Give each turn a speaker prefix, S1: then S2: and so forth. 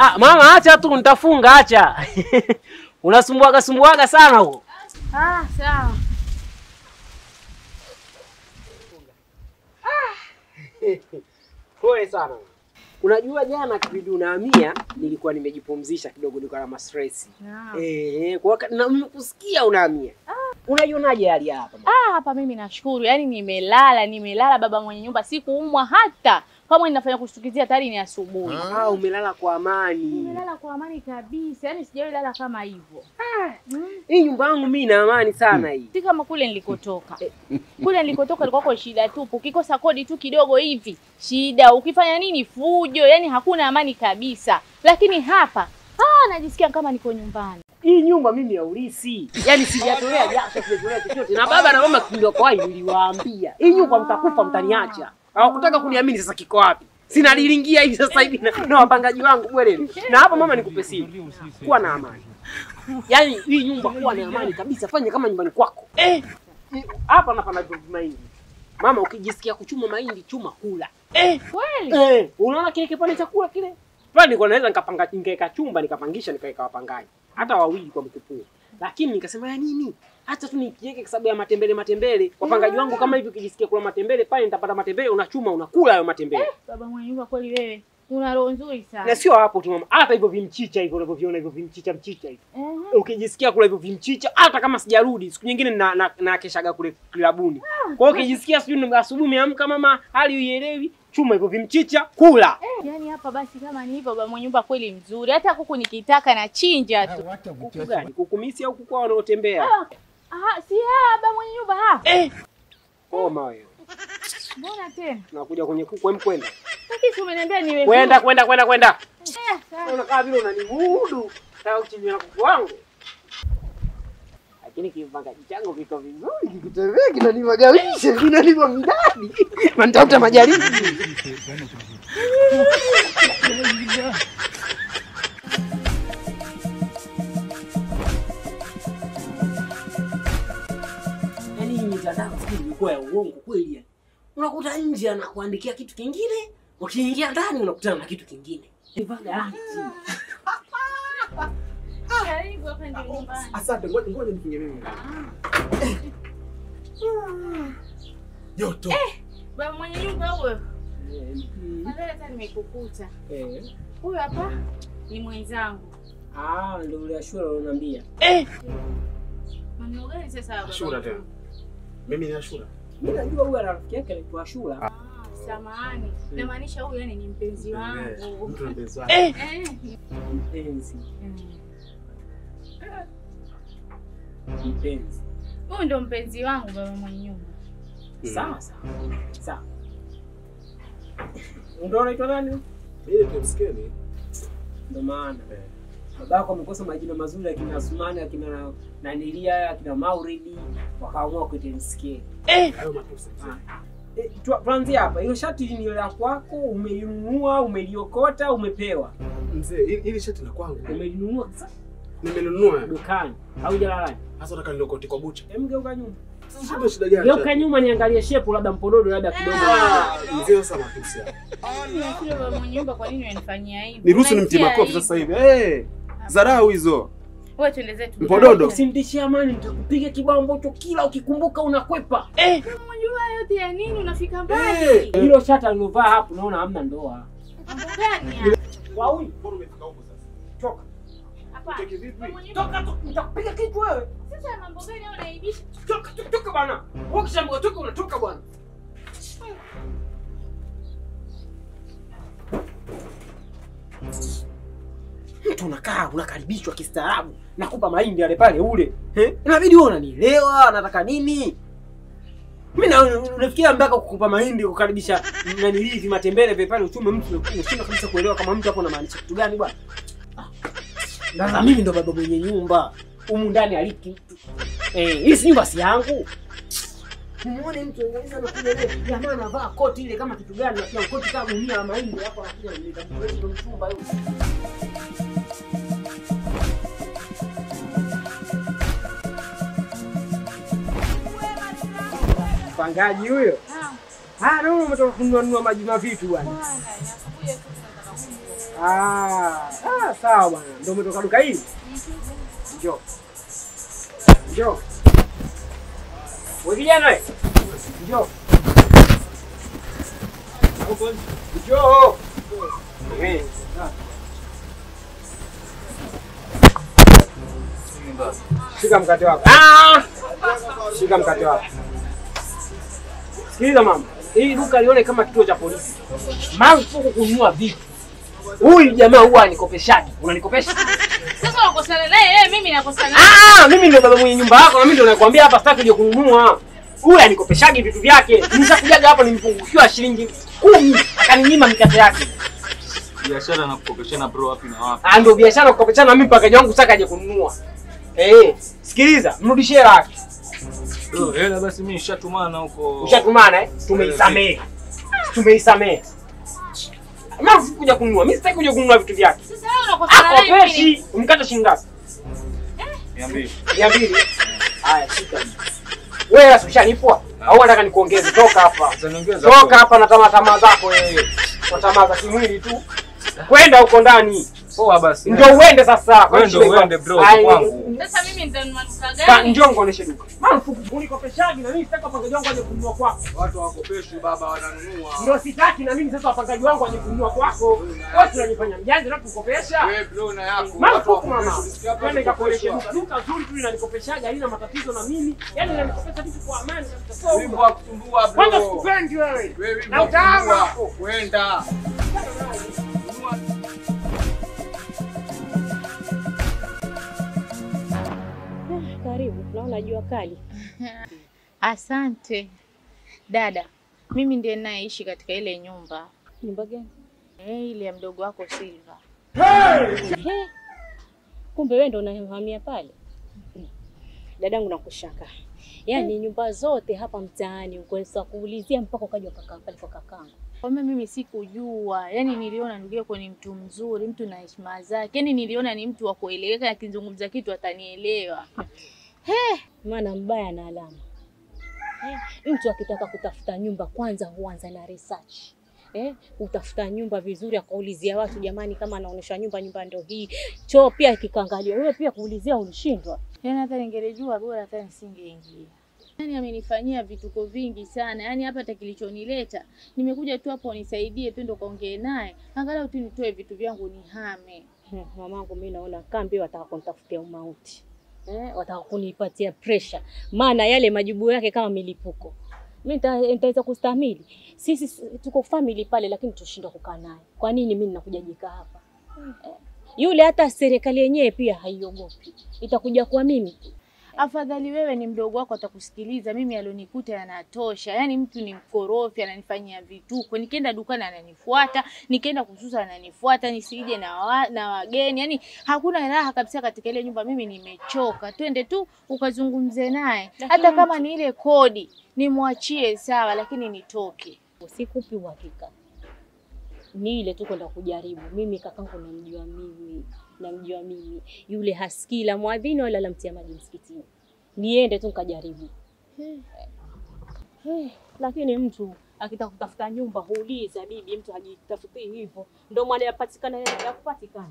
S1: Ah, mama acha tu nitafunga acha. Unasumbuaga sana huko.
S2: Ah, sawa.
S1: Pole sana. Unajua jana kipindi unahamia nilikuwa nimejipumzisha kidogo, nilikuwa na stress. Kwa nimekusikia unahamia. Unaionaje hali hapa?
S2: Hapa mimi nashukuru. Yaani nimelala baba mwenye nyumba, sikuumwa hata. Kama ninafanya kushtukizia tayari ni asubuhi.
S1: Umelala kwa amani.
S2: Nimelala kwa amani kabisa. Yaani sijawahi lala kama hivyo.
S1: Hii nyumba yangu mimi ina amani sana hii.
S2: Si kama kule nilikotoka. Kule nilikotoka ilikuwa kwa shida tu. Ukikosa kodi tu kidogo hivi, shida. Ukifanya nini fujo, yaani hakuna amani kabisa. Lakini hapa, najisikia kama niko nyumbani.
S1: Hii nyumba mimi ya ulisi. Yaani sijatolea jasho, sijatolea chochote. Na baba na mama ndio kwa hiyo niliwaambia. Hii nyumba mtakufa mtaniacha. Hawakutaka kuniamini, sasa kiko wapi? Sina lilingia hivi sasa hivi na wapangaji wangu bweleni. Na hapa mama nikupe siri. Kuwa na amani. Yaani hii nyumba kuwa na amani kabisa, fanya kama nyumbani kwako. Hapa napanda mahindi. Mama ukijisikia kuchuma mahindi chuma kula.
S2: Kweli?
S1: Unaona kile kipande chakula kile? Pale nilikuwa naweza nikapanga ningeka chumba nikapangisha nikaweka wapangaji. Hata wawili kwa mkupuo. Lakini nikasema ya nini? Hata tu nikiweke kwa sababu ya matembele. Wapangaji wangu kama hivi ukijisikia kula matembele pale nitapata matembele, unachuma unakula hayo matembele.
S2: Baba mwenye nyumba kweli wewe. Una roho nzuri sana.
S1: Na sio hapo tu mama. Hata hivyo vimchicha hivyo unavyoviona hivyo vimchicha hivi. Ukijisikia kula hivyo vimchicha hata kama sijarudi siku nyingine na keshaga kule klabuni. Kwa hiyo ukijisikia sijui asubuhi umeamka mama hali uielewi, chuma hivyo vimchicha kula.
S2: Yaani hapa basi kama ni hivyo baba mwenye nyumba kweli mzuri. Hata kuku nikitaka na chinja tu.
S1: Kuku gani? Kuku misi au kuku wanaotembea?
S2: Si baba mwenye nyumba hapa.
S1: Wewe.
S2: Mbona tena?
S1: Tunakuja kwenye kuku kwenda.
S2: Lakini umeniambia niwe.
S1: Kwenda.
S2: Sawa.
S1: Unakaa vile unanimudu. Nataka kuchinja na kuku wangu. Lakini kipangaji changu kiko vizuri, kikitembea kinanimagawisha, kinanipa mdadi. Nitafuta majaribu. Yaani mitandao ilikuwa ya uongo kweli. Unakuta nje anakuandikia kitu kingine, ukiingia ndani unakutana na kitu kingine. Nivaga
S2: Karibu hapa ndio nyumbani.
S3: Asante, ngoja nifunge mimi. Joto.
S2: Baba mwenye nyumba huyo. Hata nimekukuta. Huyu hapa ni mwenzangu.
S1: Ndio yule Ashura unaniambia.
S2: Mwana gani sasa baba?
S3: Ashura tena. Mimi ni Ashura.
S1: Mimi najua huyu rafiki yake anaitwa Ashura.
S2: Samahani. Namaanisha huyu yani ni mpenzi wangu.
S3: Mtu mpenzi wangu.
S1: Mpenzi.
S2: Huyu ndo mpenzi wangu baba mwenye nyumba.
S1: Sawa. Ndio unaitwa nani?
S3: Mimi ni mskeni.
S1: Ndio maana. Babako amekosa majina mazuri akina Asmani, akina Nanilia, akina Mauridi, wakaamua kuita mskeni.
S3: Hayo matusi.
S1: Tuanze hapa. Hiyo shati ni la kwako, umeinunua, umeliokota, umepewa?
S3: Mzee, hili shati la kwangu.
S1: Umelinunua sasa?
S3: Nimenunua
S1: Dukani. Au jalalani?
S3: Sasa nataka niliokote kwa bucha.
S1: Geuka nyuma.
S3: Sasa shida gani?
S1: Geuka nyuma niangalie shepu labda mpododo labda kidogo.
S3: Mzee sasa matusi hapa.
S2: Ni baba mwenye nyumba, kwa nini unanifanyia hivi?
S3: Niruhusu nimtie makofi sasa hivi. Dharau hizo.
S2: Wewe tuende zetu.
S3: Mpododo.
S1: Usimtishie Amani, nitakupiga kibao ambacho kila ukikumbuka unakwepa.
S2: Unajua yote ya nini unafika mbali?
S1: Hilo shati alilovaa hapo naona hamna ndoa.
S2: Mambo gani?
S1: Waui,
S3: Mbona umefika huko sasa?
S1: toka.
S2: Hapa.
S1: Toka, nitakupiga kichwa wewe.
S2: Sasa mambo gani unaibisha?
S1: Toka bana. Ukishambo toka unatoka bwana. Mtu unakaribishwa kistaarabu. Nakupa mahindi yale pale ule. Inabidi wewe unanielewa, nataka nini? Mimi unafikiria mpaka kukupa mahindi kukaribisha nani hivi matembele vile pale uchume mtu unashindwa kabisa kuelewa kama mtu hapo anamaanisha kitu gani bwana. Sasa mimi ndo baba mwenye nyumba. Humu ndani aliki mtu. Hii si nyumba si yangu. Muone mtu anaweza anakuja leo jamaa anavaa koti ile kama kitu gani, na koti kama gunia la mahindi hapo anakuja ndio mchumba yule. Pangaji huyo? Ndio umetoka kununua maji mavitu bwana. Sawa bwana. Ndio umetoka duka hili? Njoo. Njoo. Wewe kijana wewe. Njoo. Njoo. Shika mkate wako. Shika mkate wako. Sikiliza mama. Hii duka lione kama kituo cha polisi. Marufuku kununua vitu. Huyu jamaa huwa anikopeshaji. Unanikopesha?
S2: Sasa unakosana naye, mimi nakosana.
S1: Mimi ndio baba mwenye nyumba yako na mimi ndio nakwambia hapa sitaki uje kununua. Huyu anikopeshaji vitu vyake. Nishakujaga hapa nimpungukiwa shilingi 10 akaninyima mikate yake.
S3: Biashara na kukopeshana bro wapi na wapi?
S1: Ndio biashara kukopeshana mimi mpaka wangu saka aje kununua. Sikiliza, mrudishie laki.
S3: Hela basi mimi nishatumana huko.
S1: Ushatumana Tumeisamee. Tumeisamee. Marufuku kuja kununua. Mimi sitaki kuja kununua vitu vyake.
S2: Sasa wewe unakosana naye mimi.
S1: Umkata shilingi ngapi?
S3: 200.
S1: 200. Haya, shika. Wewe sasa ushanipwa? Au unataka nikuongeze? Toka hapa. Toka hapa na tamaa zako wewe. Kwa tamaa za kimwili tu. Kwenda huko ndani.
S3: Poa basi.
S1: Ndio uende sasa.
S3: Uende bro kwangu.
S2: Sasa mimi nitanunua duka gani?
S1: Njoo ngoneshe duka. Marufuku unikopeshaji na mimi sitaki wapangaji wangu aje kununua kwako.
S3: Watu hawakopeshi baba wananunua.
S1: Ndio sitaki na mimi sasa wapangaji wangu aje kununua kwako. Wewe unanifanya mjanja na kukopesha.
S3: Wewe bro na yako.
S1: Marufuku mama. Twende nikakuoneshe duka. Duka zuri tu linanikopeshaji halina matatizo na mimi. Yaani linanikopesha vitu kwa amani kabisa.
S3: Mimi wa kusumbua bro.
S1: Kwanza sikupendi wewe.
S3: Wewe
S1: na utaama
S3: wako kwenda.
S4: Karibu, naona jua kali.
S2: Asante. Dada, mimi ndiye ninayeishi katika ile nyumba.
S4: Nyumba gani?
S2: Ile ya mdogo wako Silva.
S4: Kumbe wewe ndio unahamia pale. Dadangu nakushaka. Yaani nyumba zote hapa mtaani ukosa kuulizia mpaka ukaja ukakaa pale kwa kakangu.
S2: Kwa mimi sikujua. Yaani niliona ndugu yako ni mtu mzuri, mtu na heshima zake. Yaani niliona ni mtu wa kueleweka, akizungumza kitu atanielewa.
S4: Maana mbaya na alama. Mtu akitaka kutafuta nyumba kwanza huanza na research. Utafuta nyumba vizuri akaulizia watu, jamani kama anaonesha nyumba ndio hii. Choo pia kikaangalia. Wewe pia kuulizia unashindwa.
S2: Yaani hata ningelijua bora hata nisingeingia. Yaani amenifanyia vituko vingi sana. Yaani hapa hata kilichonileta, nimekuja tu hapo nisaidie tu ndo kaongee naye. Angalau tu nitoe vitu vyangu nihame.
S4: Mamangu mimi naona kambi wataka kunitafutia umauti. Wataka kunipatia pressure. Maana yale majibu yake kama milipuko. Mimi nitaweza kustahimili. Sisi tuko family pale lakini tushindwa kukaa naye. Kwa nini mimi ninakuja jika hapa? Yule hata serikali yenyewe pia haiogopi. Itakuja kwa mimi.
S2: Afadhali wewe ni mdogo wako atakusikiliza. Mimi alionikuta yanatosha. Yaani mtu ni mkorofi, ananifanyia vituko. Nikienda dukani ananifuata, nikienda kususa ananifuata, nisije na wageni. Yaani hakuna raha kabisa katika ile nyumba. Mimi nimechoka. Twende tu ukazungumze naye. Hata kama ni ile kodi, nimwachie sawa lakini nitoke.
S4: Usikupi uhakika. Ni ile tu kwenda kujaribu. Mimi kakangu namjua mimi. Yule hasikii la muadhini wala la mtia maji msikitini. Niende tu nikajaribu. Lakini mtu akitaka kutafuta nyumba huuliza bibi, mtu hajitafuti hivyo. Ndio maana yapatikana ya kupatikana.